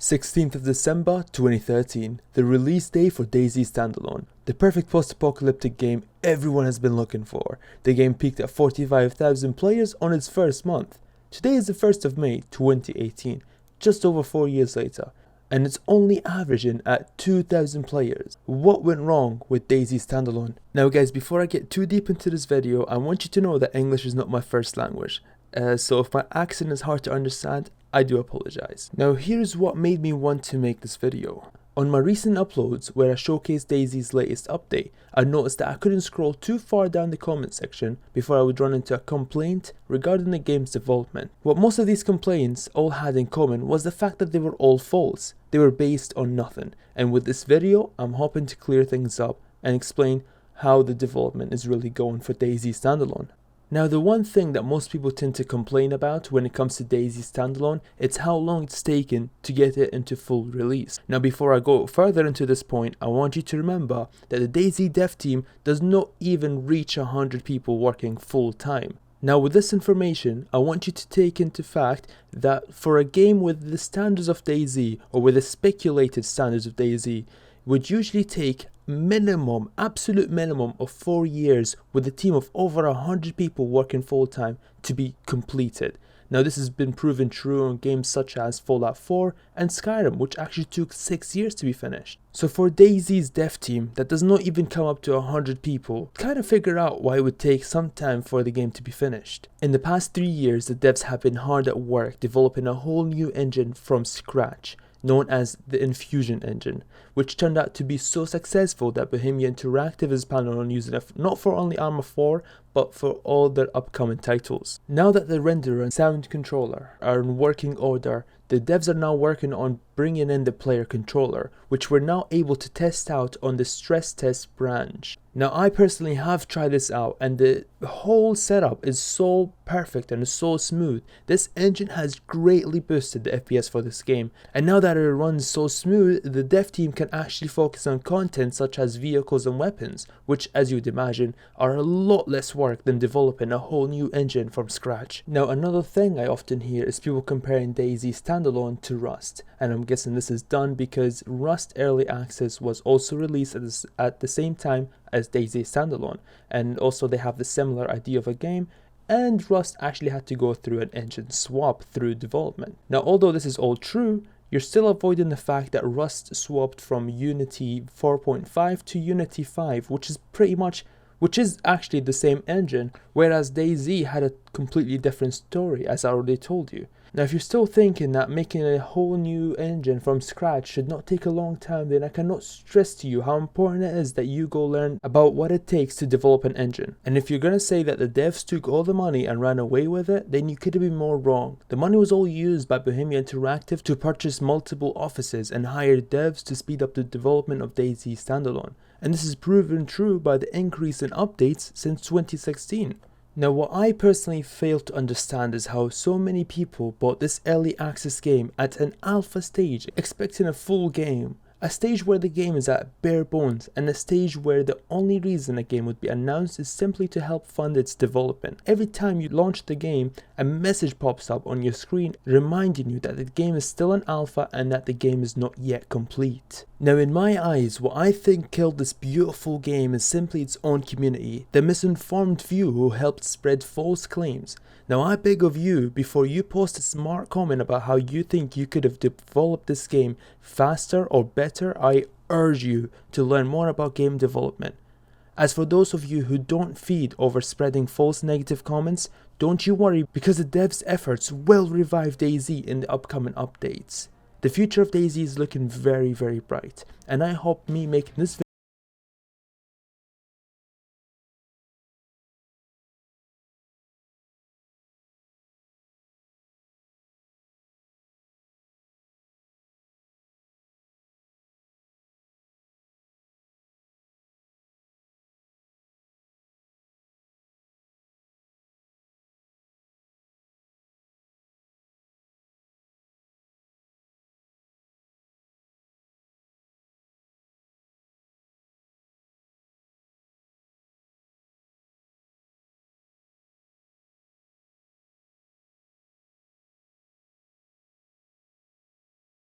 16th of December 2013, the release day for DayZ Standalone, the perfect post-apocalyptic game everyone has been looking for. The game peaked at 45,000 players on its first month. Today is the 1st of May 2018, just over 4 years later, and it's only averaging at 2,000 players. What went wrong with DayZ Standalone? Now guys, before I get too deep into this video, I want you to know that English is not my first language. So if my accent is hard to understand, I do apologize. Now here's what made me want to make this video. On my recent uploads where I showcased DayZ's latest update, I noticed that I couldn't scroll too far down the comment section before I would run into a complaint regarding the game's development. What most of these complaints all had in common was the fact that they were all false. They were based on nothing, and with this video I'm hoping to clear things up and explain how the development is really going for DayZ Standalone. Now the one thing that most people tend to complain about when it comes to DayZ Standalone, it's how long it's taken to get it into full release. Now before I go further into this point, I want you to remember that the DayZ dev team does not even reach 100 people working full time. Now with this information, I want you to take into fact that for a game with the standards of DayZ, or with the speculated standards of DayZ, would usually take minimum, absolute minimum of 4 years with a team of over 100 people working full time to be completed. Now this has been proven true on games such as Fallout 4 and Skyrim, which actually took 6 years to be finished. So for DayZ's dev team that does not even come up to 100 people, kind of figure out why it would take some time for the game to be finished. In the past 3 years, the devs have been hard at work developing a whole new engine from scratch, known as the Infusion engine, which turned out to be so successful that Bohemia Interactive is planning on using it not for only Arma 4, but for all their upcoming titles. Now that the renderer and sound controller are in working order, the devs are now working on bringing in the player controller, which we're now able to test out on the stress test branch. Now I personally have tried this out, and the whole setup is so perfect and so smooth. This engine has greatly boosted the FPS for this game, and now that it runs so smooth, the dev team can actually focus on content such as vehicles and weapons, which as you'd imagine are a lot less work than developing a whole new engine from scratch. Now another thing I often hear is people comparing DayZ Standalone to Rust, and I'm guessing this is done because Rust Early Access was also released at the same time as DayZ Standalone, and also they have the similar idea of a game, and Rust actually had to go through an engine swap through development. Now although this is all true, you're still avoiding the fact that Rust swapped from Unity 4.5 to Unity 5, which is actually the same engine, whereas DayZ had a completely different story, as I already told you. Now if you're still thinking that making a whole new engine from scratch should not take a long time, then I cannot stress to you how important it is that you go learn about what it takes to develop an engine. And if you're gonna say that the devs took all the money and ran away with it, then you could have been more wrong. The money was all used by Bohemia Interactive to purchase multiple offices and hire devs to speed up the development of DayZ Standalone. And this is proven true by the increase in updates since 2016. Now what I personally fail to understand is how so many people bought this early access game at an alpha stage, expecting a full game. A stage where the game is at bare bones, and a stage where the only reason a game would be announced is simply to help fund its development. Every time you launch the game, a message pops up on your screen reminding you that the game is still an alpha and that the game is not yet complete. Now in my eyes, what I think killed this beautiful game is simply its own community, the misinformed few who helped spread false claims. Now I beg of you, before you post a smart comment about how you think you could have developed this game faster or better, I urge you to learn more about game development. As for those of you who don't feed over spreading false negative comments, don't you worry, because the devs' efforts will revive DayZ in the upcoming updates. The future of DayZ is looking very, very bright, and I hope me making this video